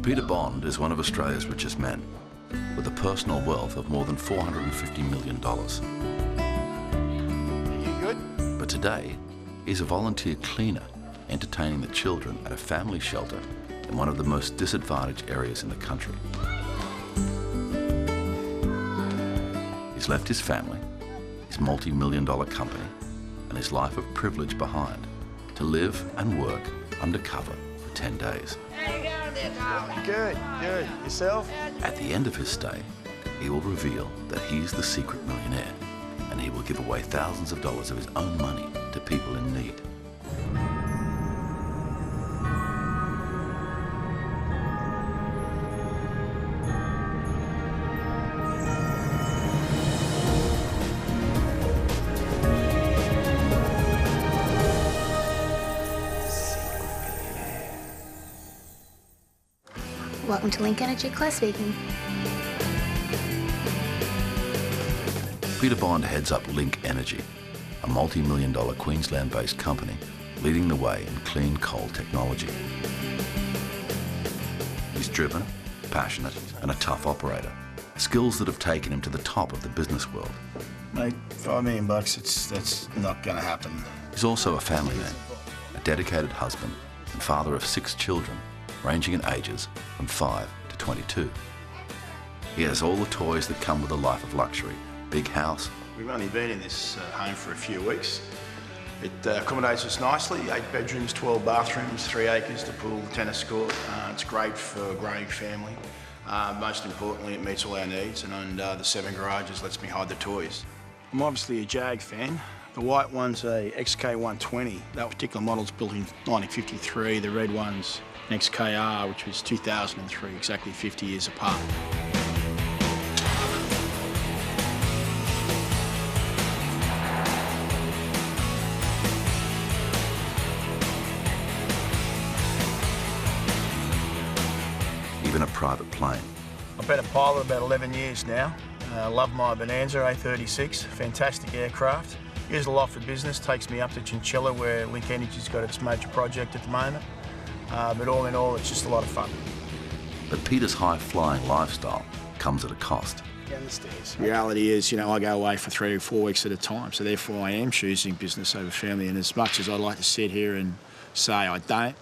Peter Bond is one of Australia's richest men, with a personal wealth of more than $450 million. You good? But today, he's a volunteer cleaner, entertaining the children at a family shelter in one of the most disadvantaged areas in the country. He's left his family, his multi-million-dollar company, and his life of privilege behind to live and work undercover for 10 days. Good, good. Yourself? At the end of his stay, he will reveal that he's the secret millionaire, and he will give away thousands of dollars of his own money to people in need. Welcome to Link Energy, Claire speaking. Peter Bond heads up Link Energy, a multi-million-dollar Queensland-based company leading the way in clean coal technology. He's driven, passionate, and a tough operator, skills that have taken him to the top of the business world. Mate, $5 million, that's not gonna happen. He's also a family man, a dedicated husband and father of 6 children, ranging in ages from 5 to 22. He has all the toys that come with a life of luxury. Big house. We've only been in this home for a few weeks. It accommodates us nicely, 8 bedrooms, 12 bathrooms, 3 acres, the pool, tennis court. It's great for a growing family. Most importantly, it meets all our needs, and the 7 garages lets me hide the toys. I'm obviously a Jag fan. The white one's a XK120. That particular model's built in 1953. The red one's an XKR, which was 2003, exactly 50 years apart. Even a private plane. I've been a pilot about 11 years now. Love my Bonanza A36, fantastic aircraft. Use a lot for business, takes me up to Chinchilla where Link Energy's got its major project at the moment. But all in all, it's just a lot of fun. But Peter's high-flying lifestyle comes at a cost. Down the stairs. Reality is, you know, I go away for 3 or 4 weeks at a time, so therefore I am choosing business over family. And as much as I'd like to sit here and say I don't,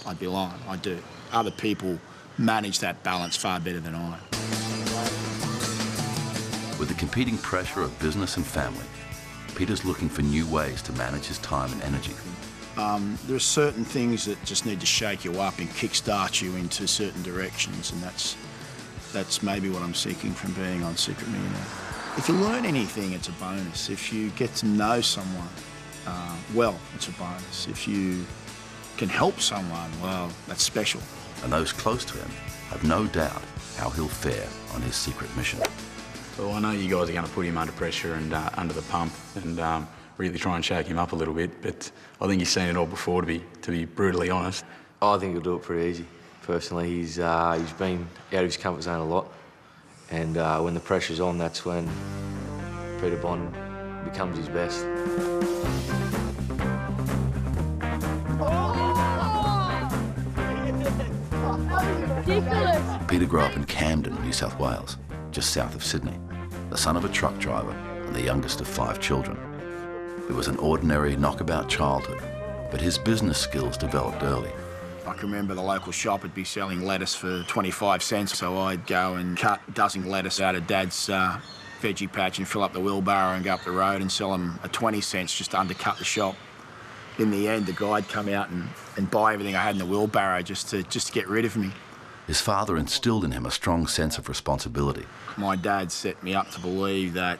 I'd be lying, I do. Other people manage that balance far better than I. With the competing pressure of business and family, Peter's looking for new ways to manage his time and energy. There are certain things that just need to shake you up and kickstart you into certain directions, and that's maybe what I'm seeking from being on Secret Millionaire. If you learn anything, it's a bonus. If you get to know someone, well, it's a bonus. If you can help someone, well, that's special. And those close to him have no doubt how he'll fare on his secret mission. Well, I know you guys are going to put him under pressure and under the pump and really try and shake him up a little bit, but I think he's seen it all before, to be brutally honest. I think he'll do it pretty easy. Personally, he's been out of his comfort zone a lot, and when the pressure's on, that's when Peter Bond becomes his best. Peter grew up in Camden, New South Wales, just south of Sydney, the son of a truck driver and the youngest of 5 children. It was an ordinary, knockabout childhood, but his business skills developed early. I can remember the local shop would be selling lettuce for 25 cents, so I'd go and cut a dozen lettuce out of Dad's veggie patch and fill up the wheelbarrow and go up the road and sell them at 20 cents just to undercut the shop. In the end, the guy'd come out and buy everything I had in the wheelbarrow just to get rid of me. His father instilled in him a strong sense of responsibility. My dad set me up to believe that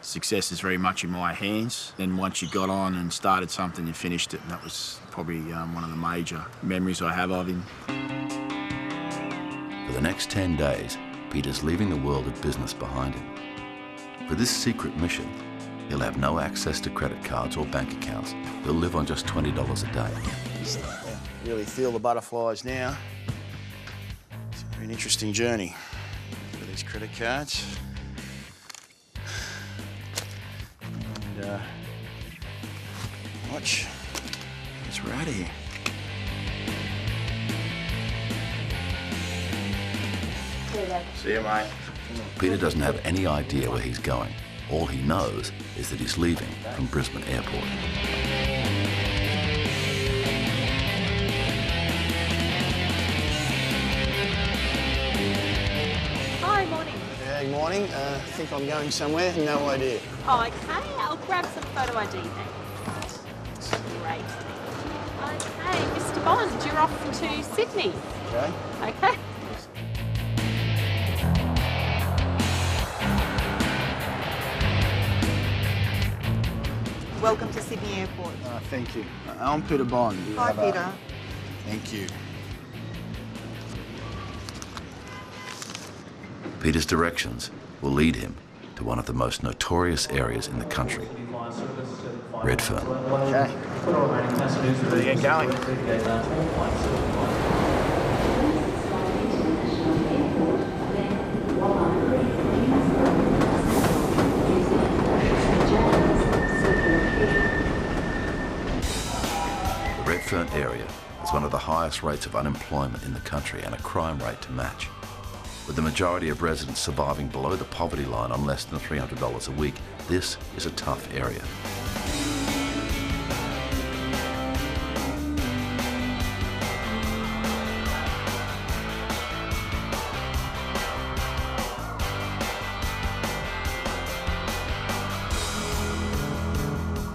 success is very much in my hands. Then once you got on and started something, you finished it, and that was probably one of the major memories I have of him. For the next 10 days, Peter's leaving the world of business behind him. For this secret mission, he'll have no access to credit cards or bank accounts. He'll live on just $20 a day. Really feel the butterflies now. It's an interesting journey. Look at these credit cards. And watch. It's right here. Dad. See you, mate. Peter doesn't have any idea where he's going. All he knows is that he's leaving from Brisbane Airport. Hi, morning. Yeah, good morning. I think I'm going somewhere. No idea. Oh, okay, I'll grab some photo ID then. Great. Okay, Mr. Bond, you're off to Sydney. Okay. Okay. Welcome to Sydney Airport. Thank you. I'm Peter Bond. Hi, Peter. Thank you. Peter's directions will lead him to one of the most notorious areas in the country, Redfern. Okay. Ready to get going. The Redfern area has one of the highest rates of unemployment in the country and a crime rate to match. With the majority of residents surviving below the poverty line on less than $300 a week, this is a tough area.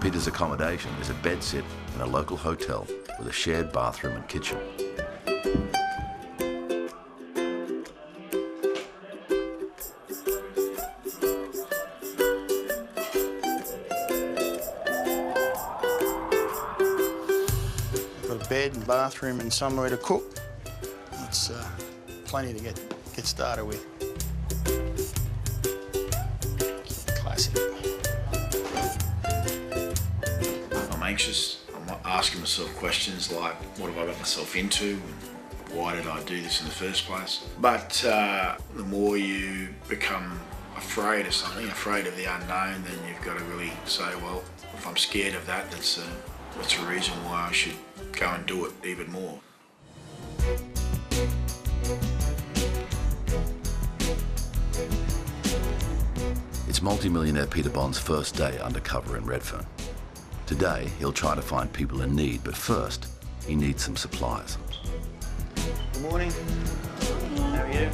Peter's accommodation is a bedsit in a local hotel with a shared bathroom and kitchen. Got a bed and bathroom and somewhere to cook. That's plenty to get started with. Classic. I'm anxious. I'm asking myself questions like, what have I got myself into? And why did I do this in the first place? But the more you become afraid of something, afraid of the unknown, then you've got to really say, well, if I'm scared of that, that's a reason why I should go and do it even more. It's multi-millionaire Peter Bond's first day undercover in Redfern. Today, he'll try to find people in need, but first, he needs some supplies. Good morning. How are you?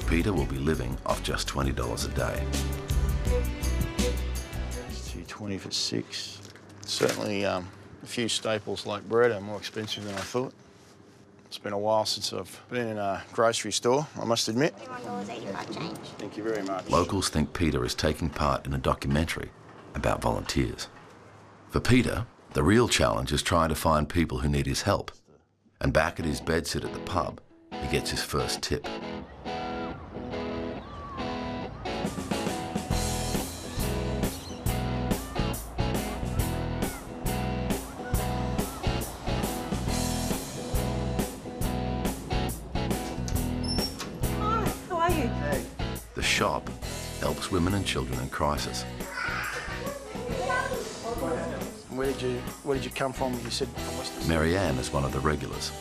Peter will be living off just $20 a day. It's $2.20 for 6. Certainly a few staples like bread are more expensive than I thought. It's been a while since I've been in a grocery store, I must admit. $21.85 change. Thank you very much. Locals think Peter is taking part in a documentary about volunteers. For Peter, the real challenge is trying to find people who need his help. And back at his bedsit at the pub, he gets his first tip. Hi, how are you? Hey. The shop helps women and children in crisis. Where did you come from? You said from Western. Marianne is one of the regulars.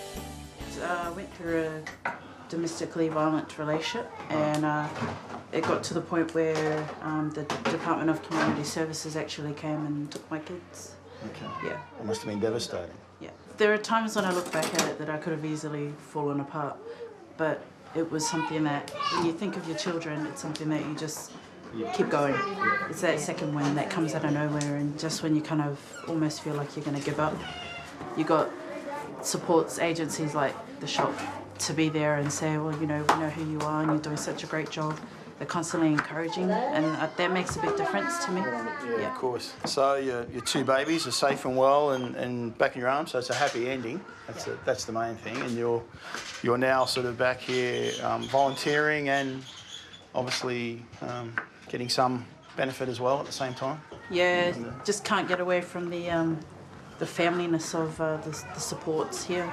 I went through a domestically violent relationship, and it got to the point where the Department of Community Services actually came and took my kids. Okay. Yeah, It must have been devastating. yeah. There are times when I look back at it that I could have easily fallen apart, but it was something that, when you think of your children, it's something that you just keep going. It's that second win that comes out of nowhere, and just when you kind of almost feel like you're going to give up, you got supports agencies like the shop to be there and say, well, you know, we know who you are and you're doing such a great job. They're constantly encouraging, and that makes a big difference to me. Yeah, of course. So your two babies are safe and well and back in your arms, so it's a happy ending. That's the main thing. And you're now sort of back here volunteering and obviously getting some benefit as well at the same time. Yeah, just can't get away from the familyness of the supports here.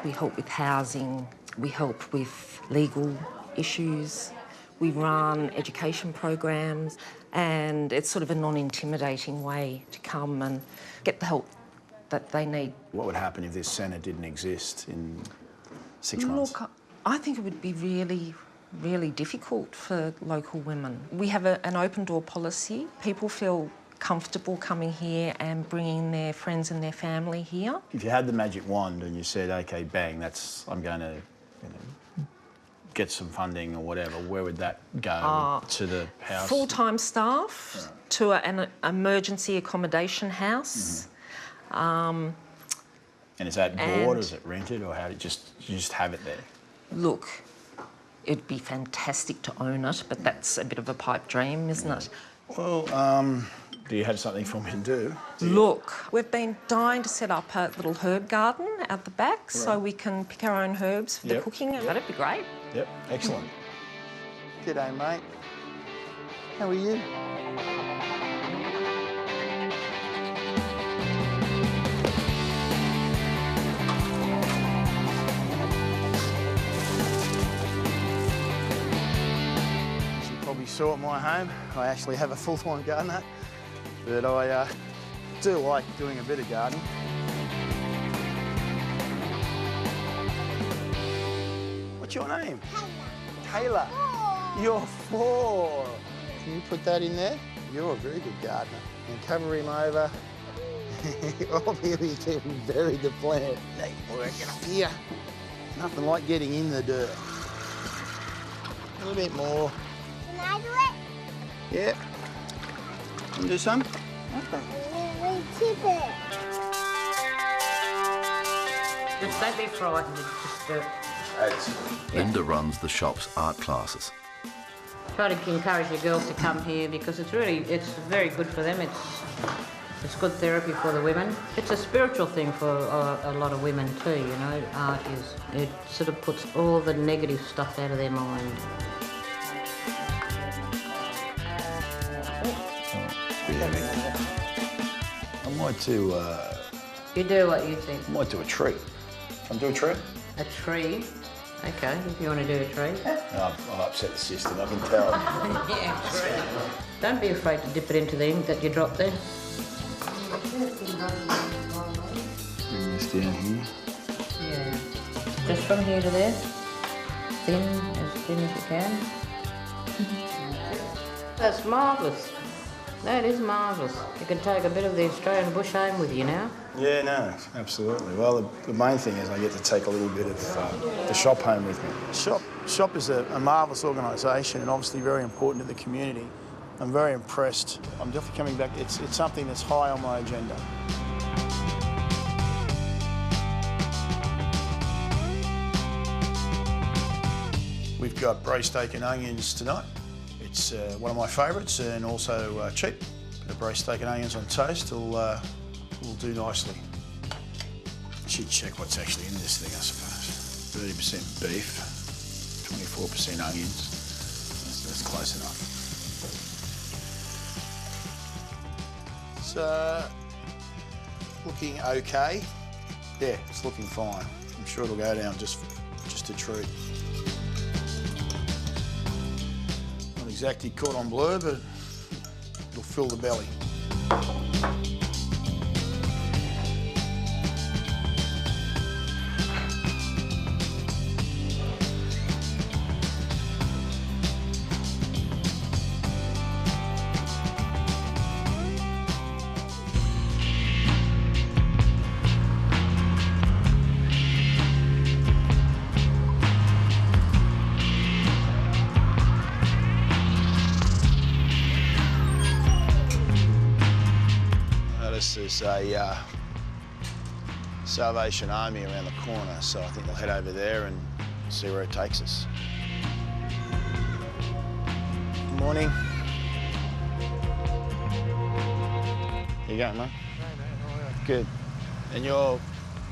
We help with housing, we help with legal issues, we run education programs, and it's sort of a non-intimidating way to come and get the help that they need. What would happen if this centre didn't exist in 6 months? Look, I think it would be really, really difficult for local women. We have an open door policy. People feel comfortable coming here and bringing their friends and their family here. If you had the magic wand and you said, OK, bang, I'm going to get some funding or whatever, where would that go? To the house? Full-time staff, to an emergency accommodation house. And is that bought or is it rented, or how do you just have it there? Look, it'd be fantastic to own it, but that's a bit of a pipe dream, isn't it? Well, do you have something for me to do? Look, we've been dying to set up a little herb garden out the back so we can pick our own herbs for the cooking. That'd be great. Yep, excellent. G'day, mate. How are you? As you probably saw at my home, I actually have a full-time gardener, but I do like doing a bit of gardening. What's your name? Taylor. Oh. You're 4. Can you put that in there? You're a very good gardener. And cover him over. Oh, here we can bury the plant. Hey, working up here. Nothing like getting in the dirt. A little bit more. Can I do it? Yeah. Can you do some? Okay. We tip it. Just don't be frightened, just do it. Linda runs the shop's art classes. Try to encourage the girls to come here because it's very good for them. It's good therapy for the women. It's a spiritual thing for a lot of women too, you know, art is. It sort of puts all the negative stuff out of their mind. I might do, You do what you think. I might do a tree. Can I do a tree? A tree? Okay, if you want to do a tree. I've upset the system, I can tell. Yeah, tree. Don't be afraid to dip it into the ink that you dropped there. Bring this down here. Yeah. Just from here to there. Thin as you can. That's marvellous. That is marvellous. You can take a bit of the Australian bush home with you now. Yeah, no, absolutely. Well, the main thing is I get to take a little bit of the shop home with me. Shop is a marvellous organisation and obviously very important to the community. I'm very impressed. I'm definitely coming back. It's something that's high on my agenda. We've got braised steak and onions tonight. It's one of my favourites and also cheap. Bit of braised steak and onions on toast will do nicely. Should check what's actually in this thing, I suppose. 30% beef, 24% onions. That's close enough. So, looking okay. Yeah, it's looking fine. I'm sure it'll go down just a treat. Not exactly cordon bleu, but it'll fill the belly. There's a Salvation Army around the corner, so I think we'll head over there and see where it takes us. Good morning. How you going, mate? Good. And you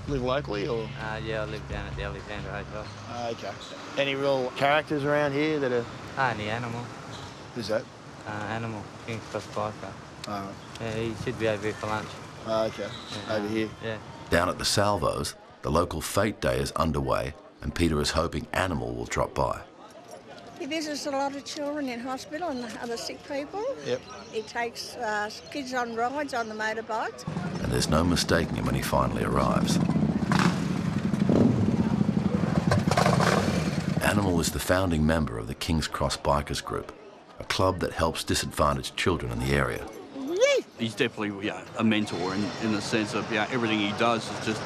live locally, or? Yeah, I live down at the Alexandra Hotel. Okay. Any real characters around here that are? The Animal. Who's that? Animal, King's Cross Biker. Oh. Yeah, he should be over here for lunch. Okay. Yeah, over here? Yeah. Down at the Salvos, the local fete day is underway and Peter is hoping Animal will drop by. He visits a lot of children in hospital and other sick people. Yep. He takes kids on rides on the motorbikes. And there's no mistaking him when he finally arrives. Animal is the founding member of the King's Cross Bikers Group, a club that helps disadvantaged children in the area. He's definitely a mentor in the sense of everything he does is just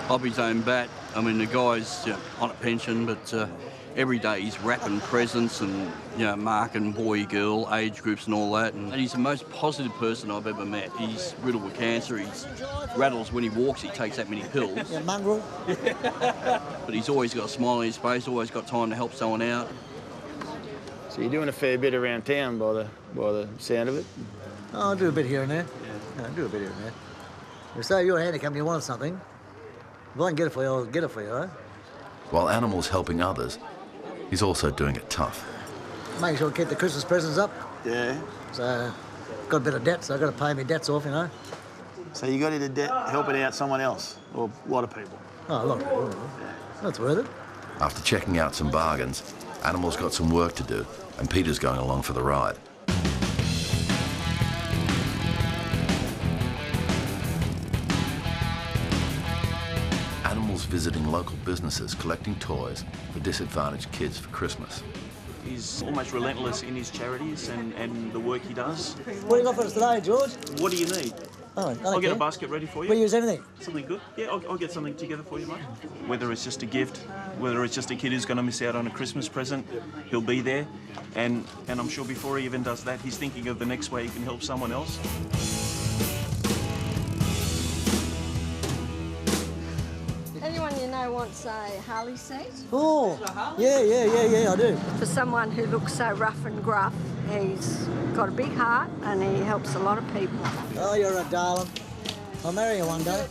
off his own bat. I mean, the guy's on a pension, but every day he's wrapping presents and marking boy, girl, age groups and all that. And he's the most positive person I've ever met. He's riddled with cancer. He rattles when he walks. He takes that many pills. Yeah, mongrel. But he's always got a smile on his face. Always got time to help someone out. So you're doing a fair bit around town by the sound of it. Oh, I'll do a bit here and there. Yeah, I'll do a bit here and there. You say you're handicapped and you want something. If I can get it for you, I'll get it for you, eh? While Animal's helping others, he's also doing it tough. Make sure I keep the Christmas presents up. Yeah. So, got a bit of debt, so I've got to pay my debts off, you know. So you got into debt helping out someone else, or a lot of people? Oh, a lot of people. Yeah. That's worth it. After checking out some bargains, Animal's got some work to do, and Peter's going along for the ride. Animal's visiting local businesses collecting toys for disadvantaged kids for Christmas. He's almost relentless in his charities and the work he does. What do you got for us today, George? What do you need? Oh, I'll get a basket ready for you. We use anything. Something good? Yeah, I'll get something together for you, mate. Whether it's just a gift, whether it's just a kid who's going to miss out on a Christmas present, he'll be there. And I'm sure before he even does that, he's thinking of the next way he can help someone else. Anyone you know wants a Harley seat? Oh, yeah, I do. For someone who looks so rough and gruff, he's got a big heart and he helps a lot of people. Oh, you're a darling. I'll marry you one day.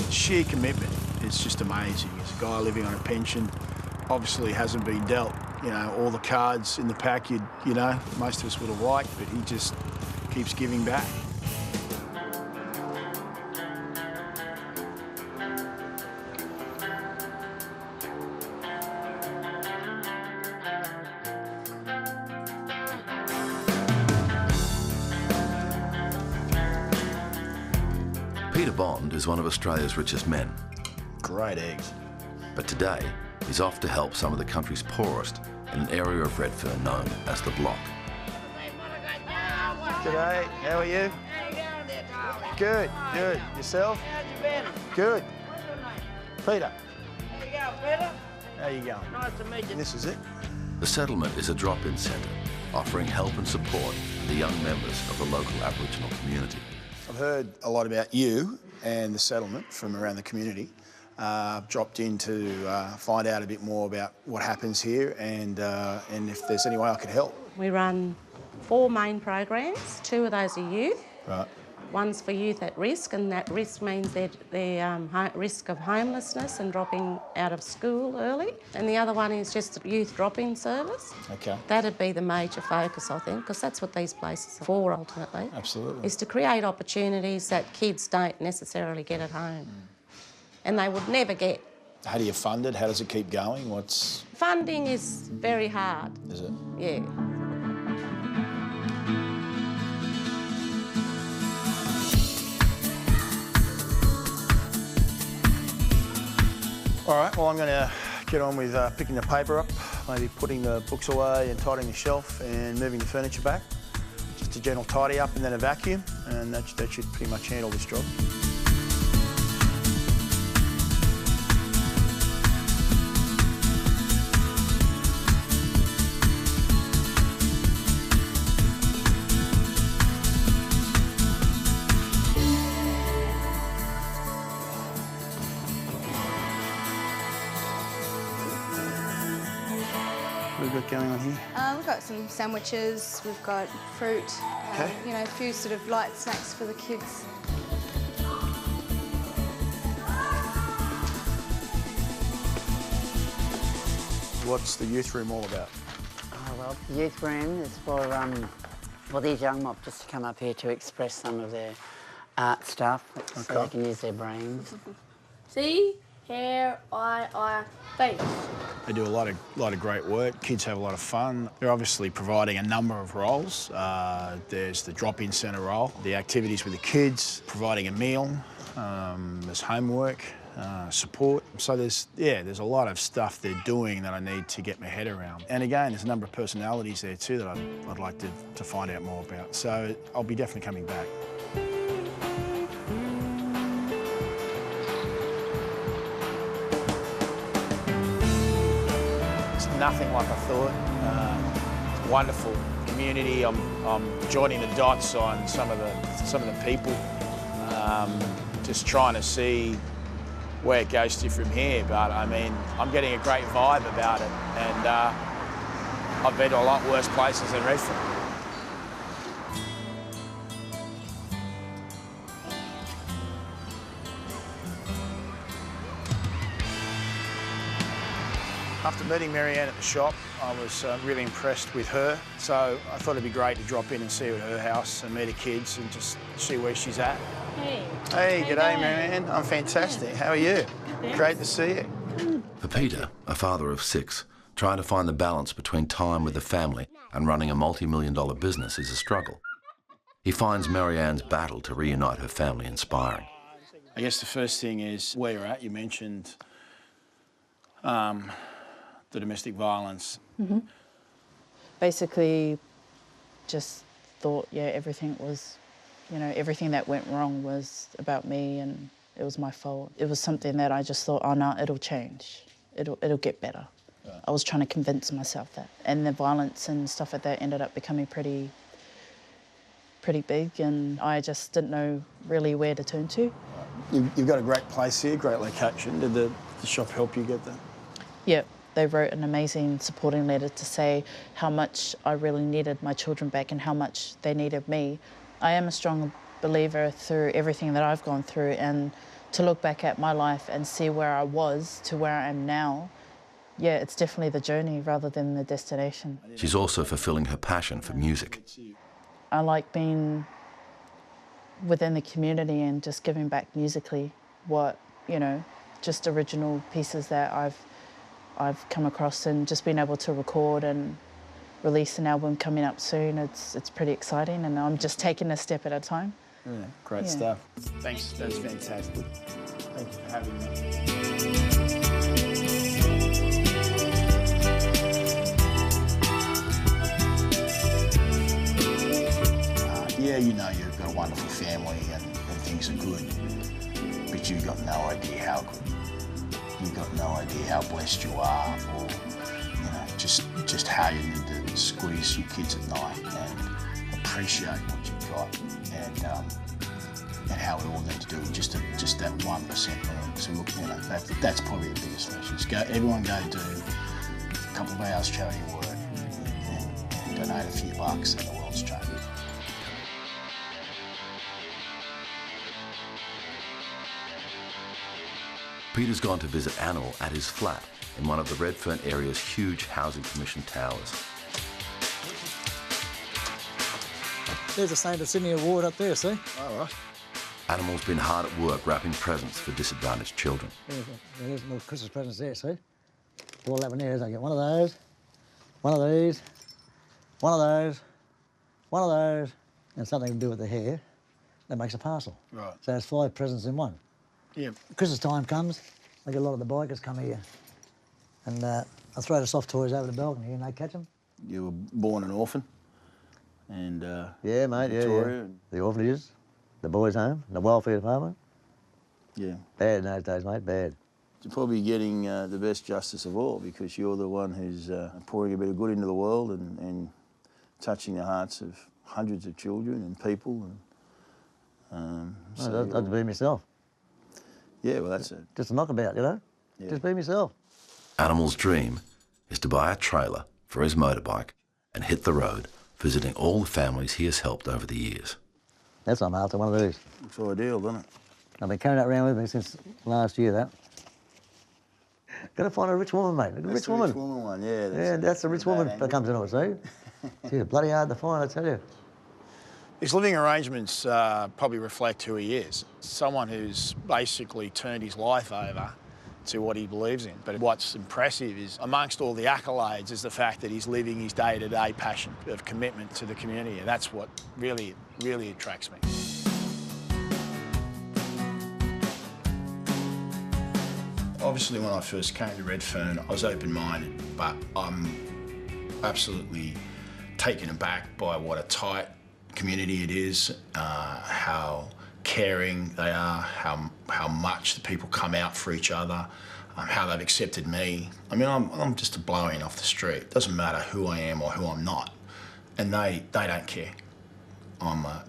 Sheer commitment is just amazing. As a guy living on a pension, obviously hasn't been dealt, all the cards in the pack most of us would have liked, but he just keeps giving back. Peter Bond is one of Australia's richest men. Great eggs. But today, he's off to help some of the country's poorest in an area of Redfern known as the Block. G'day, how are you? Good, good. Yourself? Good. Peter. How you going? Nice to meet you. This is it? The settlement is a drop-in centre, offering help and support to the young members of the local Aboriginal community. I've heard a lot about you and the settlement from around the community. I've dropped in to find out a bit more about what happens here and if there's any way I could help. We run 4 main programs. 2 of those are youth. Right. One's for youth at risk, and that risk means they're at risk of homelessness and dropping out of school early. And the other one is just a youth drop-in service. Okay. That'd be the major focus, I think, because that's what these places are for, ultimately. Absolutely. Is to create opportunities that kids don't necessarily get at home. And they would never get. How do you fund it? How does it keep going? Funding is very hard. Is it? Yeah. All right, well, I'm going to get on with picking the paper up, maybe putting the books away and tidying the shelf and moving the furniture back. Just a gentle tidy up and then a vacuum, and that should pretty much handle this job. What have we got going on here? We've got some sandwiches, we've got fruit, Okay. a few sort of light snacks for the kids. What's the youth room all about? Oh, well, the youth room is for these young mob just to come up here to express some of their art stuff so they can use their brains. See? hair, eye, face. They do a lot of great work. Kids have a lot of fun. They're obviously providing a number of roles. There's the drop-in centre role, the activities with the kids, providing a meal, there's homework, support. So there's a lot of stuff they're doing that I need to get my head around. And again, there's a number of personalities there too that I'd like to find out more about. So I'll be definitely coming back. It's nothing like I thought. It's wonderful community. I'm joining the dots on some of the people. Just trying to see where it goes to from here, but I mean, I'm getting a great vibe about it, and I've been to a lot worse places than Redfern. After meeting Marianne at the shop, I was really impressed with her, so I thought it'd be great to drop in and see her at her house and meet her kids and just see where she's at. Hey. Hey, g'day, Marianne. I'm fantastic. How are you? Great to see you. For Peter, a father of 6, trying to find the balance between time with the family and running a multi-million-dollar business is a struggle. He finds Marianne's battle to reunite her family inspiring. I guess the first thing is where you're at. You mentioned the domestic violence. Mm-hmm. Basically, just thought, everything was, everything that went wrong was about me and it was my fault. It was something that I just thought, oh no, it'll change. It'll get better. Yeah. I was trying to convince myself that. And the violence and stuff like that ended up becoming pretty big, and I just didn't know really where to turn to. You've got a great place here, great location. Did the shop help you get there? Yeah, they wrote an amazing supporting letter to say how much I really needed my children back and how much they needed me. I am a strong believer through everything that I've gone through, and to look back at my life and see where I was to where I am now, it's definitely the journey rather than the destination. She's also fulfilling her passion for music. I like being within the community and just giving back musically what, just original pieces that I've come across, and just being able to record and release an album coming up soon. It's pretty exciting, and I'm just taking a step at a time. Yeah, great stuff. Thanks, that's fantastic. Thank you for having me. You've got a wonderful family and things are good, but you've got no idea how good. You've got no idea how blessed you are, or just how you need to squeeze your kids at night and appreciate what you've got, and how we all need to do just that 1% more. So look, that's probably the biggest message. Everyone go do a couple of hours charity work and donate a few bucks, and the world's changed. Peter's gone to visit Animal at his flat in one of the Redfern area's huge Housing Commission towers. There's the St. Sydney Award up there, see? All right. Animal's been hard at work wrapping presents for disadvantaged children. There's more Christmas presents there, see? All that one there is I get one of those, one of these, one of those, one of those, and something to do with the hair. That makes a parcel. Right. So it's 5 presents in one. Yeah. Christmas time comes, I get a lot of the bikers come here, and I throw the soft toys over the balcony and they catch them. You were born an orphan, and yeah, mate, Victoria. Yeah. The orphanages, the boys' home, the welfare department. Yeah. Bad in those days, mate, bad. You're probably getting the best justice of all, because you're the one who's pouring a bit of good into the world and touching the hearts of hundreds of children and people. And I'd be myself. Yeah, well, that's it. Just a knockabout, Yeah. Just be myself. Animal's dream is to buy a trailer for his motorbike and hit the road, visiting all the families he has helped over the years. That's what I'm after, one of these. Looks ideal, doesn't it? I've been carrying that around with me since last year, that. Got to find a rich woman, mate. A rich woman. Rich woman one, yeah. That's the rich woman that comes into it, see? She's bloody hard to find, I tell you. His living arrangements probably reflect who he is. Someone who's basically turned his life over to what he believes in. But what's impressive is, amongst all the accolades, is the fact that he's living his day-to-day passion of commitment to the community, and that's what really, really attracts me. Obviously, when I first came to Redfern, I was open-minded, but I'm absolutely taken aback by what a tight community it is, how caring they are, how much the people come out for each other, how they've accepted me. I mean, I'm just a blow-in off the street. It doesn't matter who I am or who I'm not, and they don't care.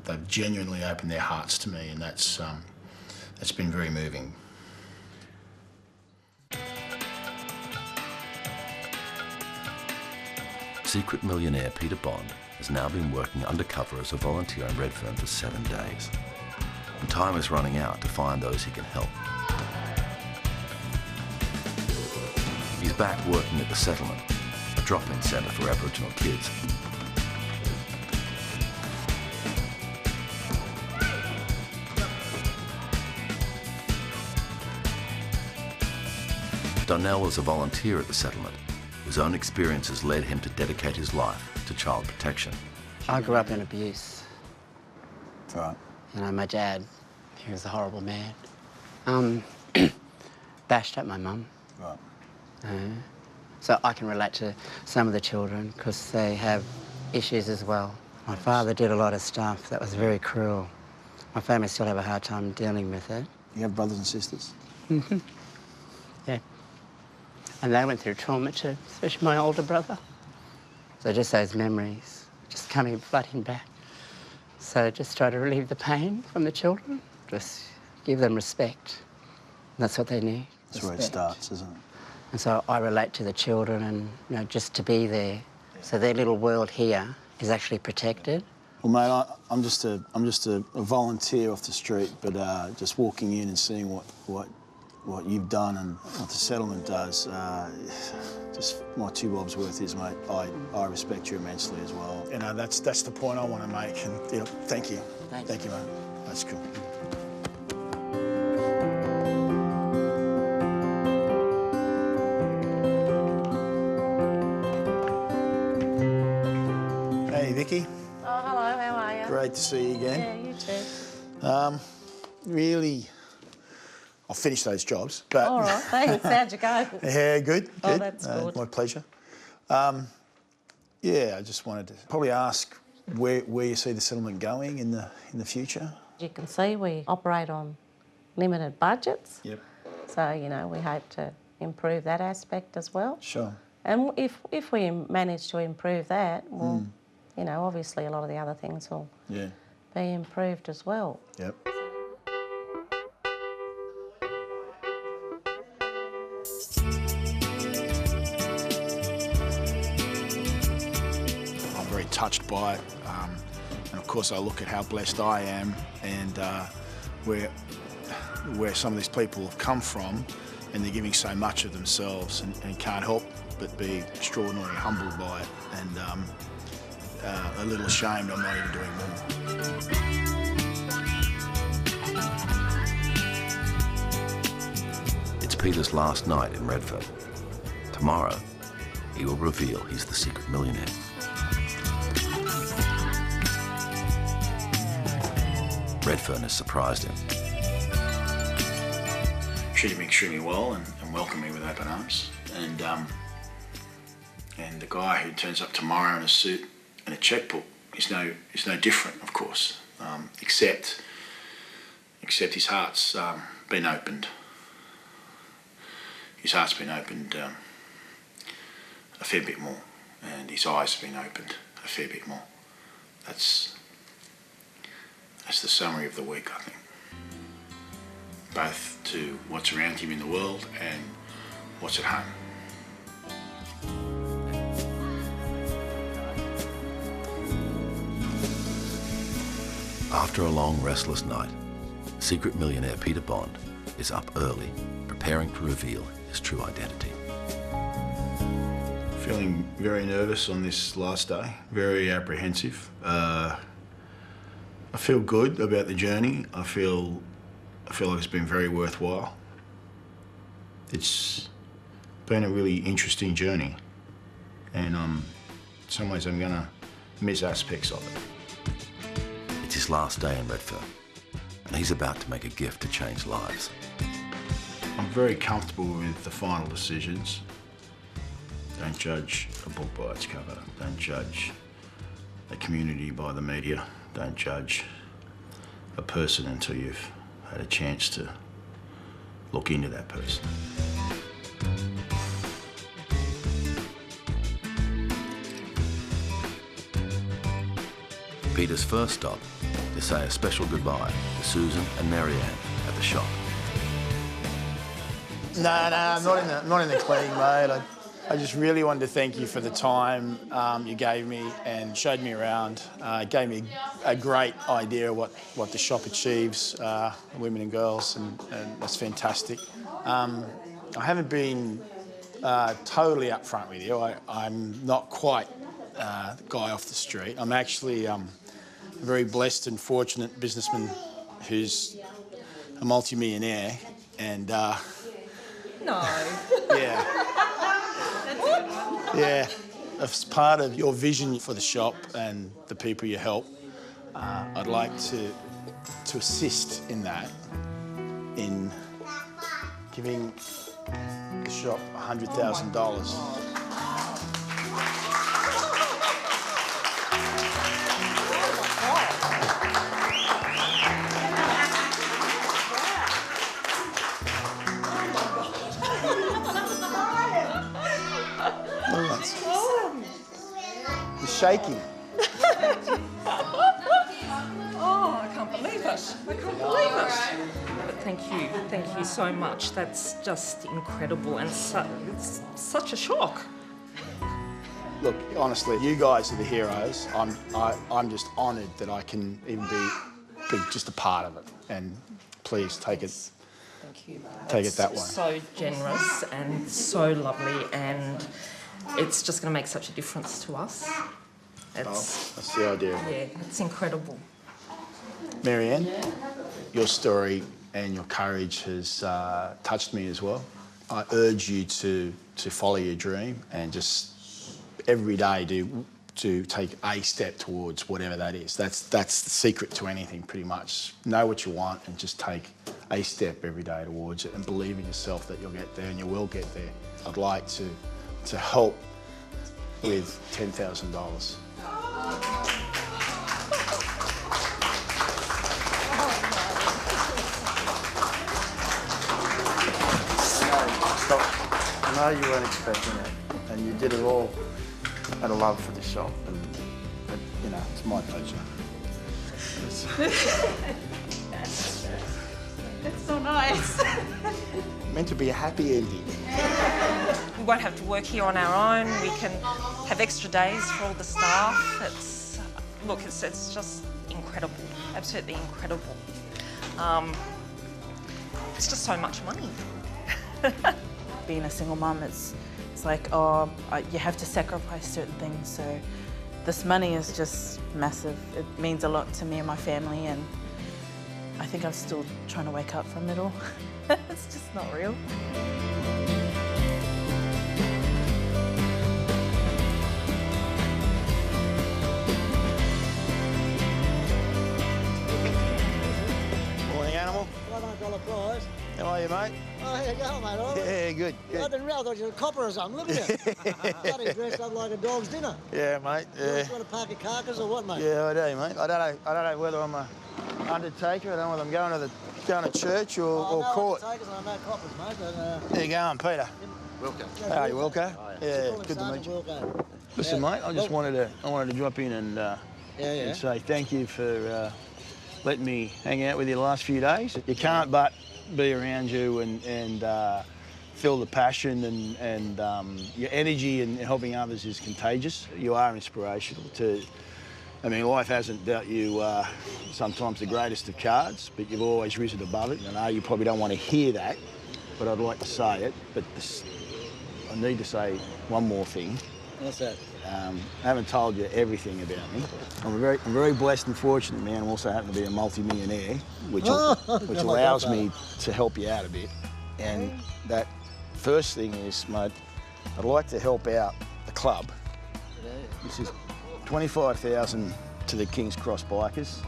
They've genuinely opened their hearts to me, and that's been very moving. Secret millionaire Peter Bond has now been working undercover as a volunteer in Redfern for 7 days. And time is running out to find those he can help. He's back working at the settlement, a drop-in centre for Aboriginal kids. Donnell was a volunteer at the settlement. His own experiences led him to dedicate his life to child protection. I grew up in abuse. Right. You know, my dad, he was a horrible man. Bashed at my mum. Right. So I can relate to some of the children because they have issues as well. My father did a lot of stuff that was very cruel. My family still have a hard time dealing with it. You have brothers and sisters? Mm-hmm. Yeah. And they went through trauma too, especially my older brother. So just those memories, just coming flooding back. So just try to relieve the pain from the children, just give them respect. And that's what they need. That's where it starts, isn't it? And so I relate to the children and, you know, just to be there. Yeah. So their little world here is actually protected. Well, mate, I'm just a volunteer off the street, but just walking in and seeing what you've done and what the settlement does, just my 2 bobs worth is, mate. I respect you immensely as well. You know, that's the point I want to make. And you know, thank you. Thank you, mate. That's cool. Hey, Vicky. Oh, hello. How are you? Great to see you again. Yeah, you too. Really. I'll finish those jobs, but... All right, thanks. How'd you go? Yeah, good. Oh, that's good. My pleasure. Yeah, I just wanted to probably ask where you see the settlement going in the future. You can see we operate on limited budgets. Yep. So, you know, we hope to improve that aspect as well. Sure. And if we manage to improve that, well, you know, obviously a lot of the other things will be improved as well. Yep. Touched by it, and of course I look at how blessed I am and where some of these people have come from, and they're giving so much of themselves and can't help but be extraordinarily humbled by it, and a little ashamed I'm not even doing more. It's Peter's last night in Redfern. Tomorrow, he will reveal he's the secret millionaire. Redfern has surprised him. Treated me extremely well and welcomed me with open arms. And the guy who turns up tomorrow in a suit and a checkbook is no different, of course, except his heart's been opened. His heart's been opened a fair bit more, and his eyes have been opened a fair bit more. That's the summary of the week, I think. Both to what's around him in the world and what's at home. After a long, restless night, secret millionaire Peter Bond is up early, preparing to reveal his true identity. Feeling very nervous on this last day, very apprehensive. I feel good about the journey. I feel like it's been very worthwhile. It's been a really interesting journey, and in some ways I'm gonna miss aspects of it. It's his last day in Redfern, and he's about to make a gift to change lives. I'm very comfortable with the final decisions. Don't judge a book by its cover. Don't judge a community by the media. Don't judge a person until you've had a chance to look into that person. Peter's first stop to say a special goodbye to Susan and Marianne at the shop. No, I'm not in the cleaning mode. I just really wanted to thank you for the time you gave me and showed me around. It gave me a great idea of what the shop achieves, women and girls, and that's fantastic. I haven't been totally upfront with you. I'm not quite the guy off the street. I'm actually a very blessed and fortunate businessman who's a multi-millionaire, and No. yeah. Yeah, as part of your vision for the shop and the people you help, I'd like to assist in that, in giving the shop $100,000. Shaking. Oh, I can't believe it. I can't believe it. But thank you so much. That's just incredible, and it's such a shock. Look, honestly, you guys are the heroes. I'm just honoured that I can even be just a part of it. And please take it. Thank you. Take it that way. So generous and so lovely, and it's just going to make such a difference to us. That's the idea. Yeah, it's incredible. Marianne, your story and your courage has touched me as well. I urge you to follow your dream and just every day to take a step towards whatever that is. That's the secret to anything, pretty much. Know what you want and just take a step every day towards it and believe in yourself that you'll get there and you will get there. I'd like to help with $10,000. I know you weren't expecting it, and you did it all out of love for the shop, and you know, it's my pleasure. It's so nice. Meant to be a happy ending. We won't have to work here on our own. We can have extra days for all the staff. It's just incredible, absolutely incredible. It's just so much money. Being a single mum, it's like, oh, you have to sacrifice certain things. So this money is just massive. It means a lot to me and my family, and I think I'm still trying to wake up from it all. It's just not real. Morning, animal. $500 prize. How are you, mate? Oh, here you go, mate. All right. Yeah, good. I didn't realise I thought you were a copper or something. Look at you. Bloody dressed up like a dog's dinner. Yeah, mate. You want to park your carcass or what, mate? Yeah, I do, mate. I don't know whether I'm a undertaker. I don't know whether I'm going to church or court. Undertakers and I know coppers, mate. But, There you going, Peter. Wilco. How are you, Wilco? Yeah, good to meet you. Listen, mate, I just wanted to drop in and say thank you for letting me hang out with you the last few days. You can't but be around you and feel the passion and your energy in helping others is contagious. You are inspirational I mean, life hasn't dealt you sometimes the greatest of cards, but you've always risen above it. I know you probably don't want to hear that, but I'd like to say it. But I need to say one more thing. What's that? I haven't told you everything about me. I'm a very blessed and fortunate man. I also happen to be a multi-millionaire, which allows me to help you out a bit. And that first thing is, mate, I'd like to help out the club. This is 25,000 to the King's Cross Bikers,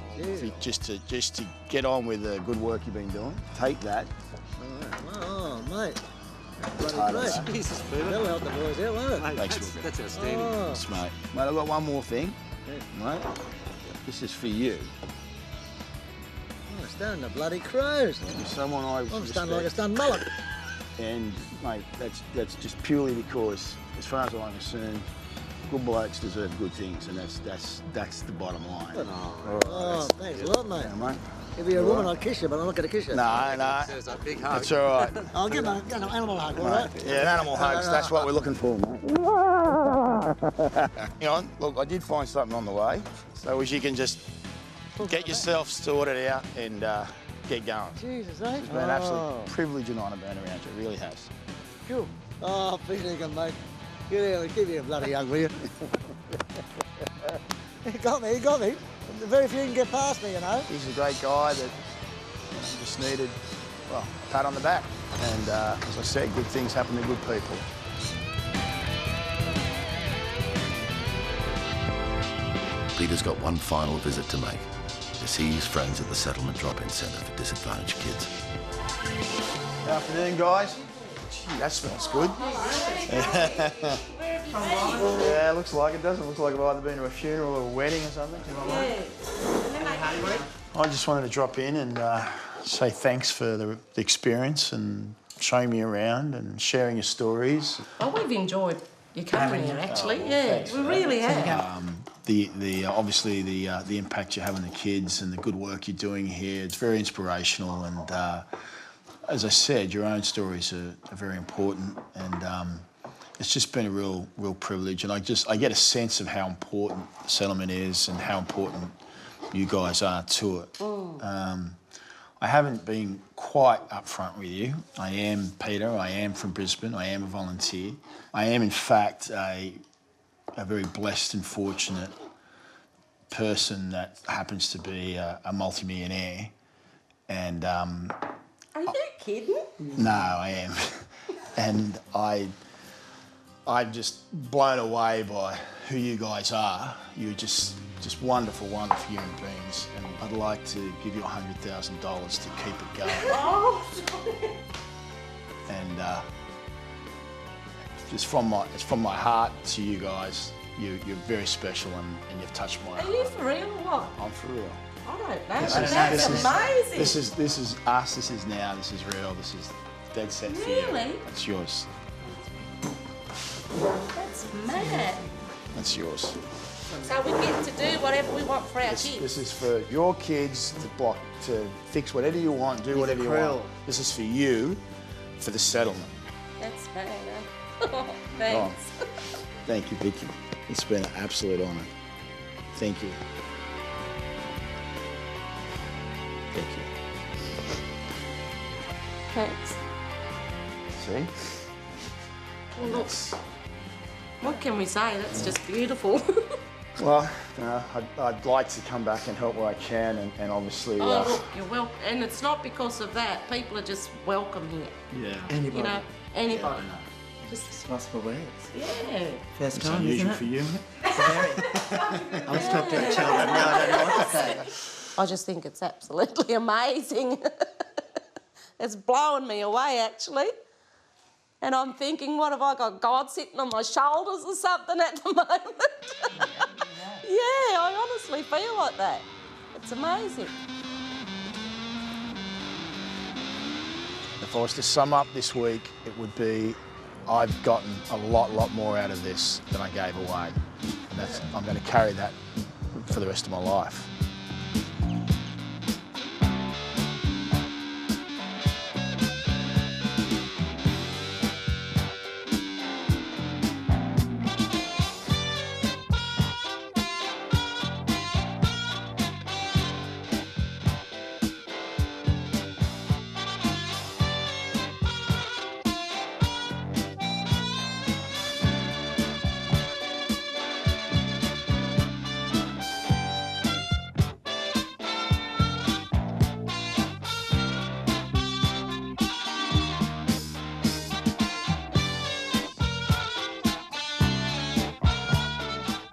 just to get on with the good work you've been doing. Take that. Oh, mate. Totally. Jesus, Peter. That'll help the boys out, won't it? Thanks, That's outstanding. Thanks, mate. Mate, I've got one more thing. Mate, this is for you. Oh, starting the bloody crows. You're someone I I'm respect. stunned like a stunned mullet. And, mate, that's just purely because, as far as I'm concerned, good blokes deserve good things, and that's the bottom line. Oh, thanks a lot, mate. Yeah, mate. If you're a woman, I'd kiss you, but I'm not going to kiss you. No. There's a big hug. That's all right. I'll give an animal hug, all right? Yeah, an animal hugs. That's what we're looking for, mate. Hang on. Look, I did find something on the way. So as you can just get yourself sorted out and get going. Jesus, eh? It's been an absolute privilege and honour being around you. It really has. Cool. Oh, Peter, mate. Get here, give me a bloody hug, will you? He got me. Very few can get past me, you know. He's a great guy that just needed, well, a pat on the back. And as I said, good things happen to good people. Peter's got one final visit to make to see his friends at the settlement drop-in centre for disadvantaged kids. Good afternoon, guys. Gee, that smells good. Yeah, looks like it, doesn't. Looks like I've either been to a funeral or a wedding or something. I just wanted to drop in and say thanks for the experience and showing me around and sharing your stories. Well, we've enjoyed you coming here, actually. Yeah, we really have. Obviously the impact you have on the kids and the good work you're doing here, it's very inspirational. And as I said, your own stories are very important. And it's just been a real privilege. And I get a sense of how important the settlement is and how important you guys are to it. I haven't been quite upfront with you. I am Peter, I am from Brisbane, I am a volunteer. I am in fact a very blessed and fortunate person that happens to be a multi-millionaire. And Are you kidding? no, I am. And I'm just blown away by who you guys are. You're just wonderful, wonderful human beings. And I'd like to give you $100,000 to keep it going. Oh, sorry. And it's from my heart to you guys. You're very special and you've touched my heart. Are you for real or what? I'm for real. I don't know. That's amazing. This is us. This is now. This is real. This is dead set for you. Really? That's yours. That's mad. That's yours. So we get to do whatever we want for our kids. This is for your kids to fix whatever you want, do whatever you want. This is for you, for the settlement. That's mad. Thanks. Oh, thank you, Vicky. It's been an absolute honour. Thank you. Thank you. Thanks. See? Well, look, what can we say? That's just beautiful. Well, I'd like to come back and help where I can, and obviously... Oh, look, you're welcome. And it's not because of that. People are just welcome here. Yeah. Anybody. You know, anybody. Yeah, just possible words. Yeah. First it's time, unusual isn't it? for you. I was talking to a child, but now I don't know what to say. I just think it's absolutely amazing. It's blowing me away, actually. And I'm thinking, what have I got, God sitting on my shoulders or something at the moment? Yeah, I honestly feel like that. It's amazing. If I was to sum up this week, it would be I've gotten a lot more out of this than I gave away. And I'm going to carry that for the rest of my life.